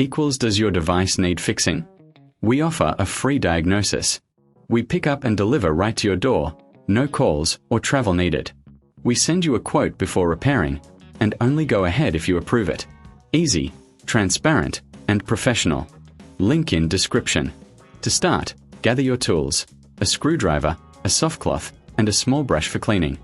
equals does your device need fixing? We offer a free diagnosis. We pick up and deliver right to your door, no calls or travel needed. We send you a quote before repairing, and only go ahead if you approve it. Easy, transparent, and professional. Link in description. To start, gather your tools, a screwdriver, a soft cloth, and a small brush for cleaning.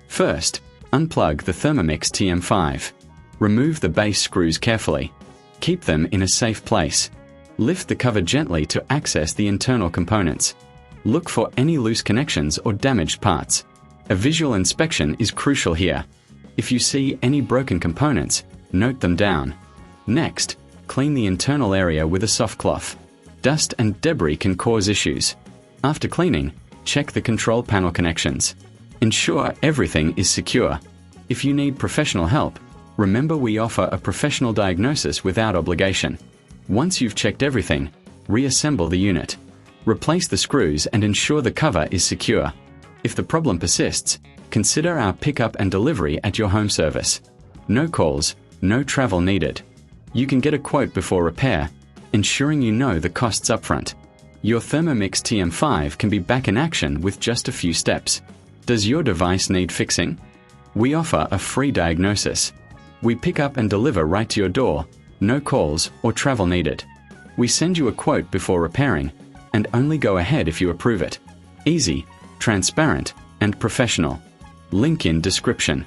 First, unplug the Thermomix TM5. Remove the base screws carefully. Keep them in a safe place. Lift the cover gently to access the internal components. Look for any loose connections or damaged parts. A visual inspection is crucial here. If you see any broken components, note them down. Next, clean the internal area with a soft cloth. Dust and debris can cause issues. After cleaning, check the control panel connections. Ensure everything is secure. If you need professional help, remember we offer a professional diagnosis without obligation. Once you've checked everything, reassemble the unit. Replace the screws and ensure the cover is secure. If the problem persists, consider our pickup and delivery at your home service. No calls, no travel needed. You can get a quote before repair, ensuring you know the costs upfront. Your Thermomix TM5 can be back in action with just a few steps. Does your device need fixing? We offer a free diagnosis. We pick up and deliver right to your door, no calls or travel needed. We send you a quote before repairing, and only go ahead if you approve it. Easy, transparent, and professional. Link in description.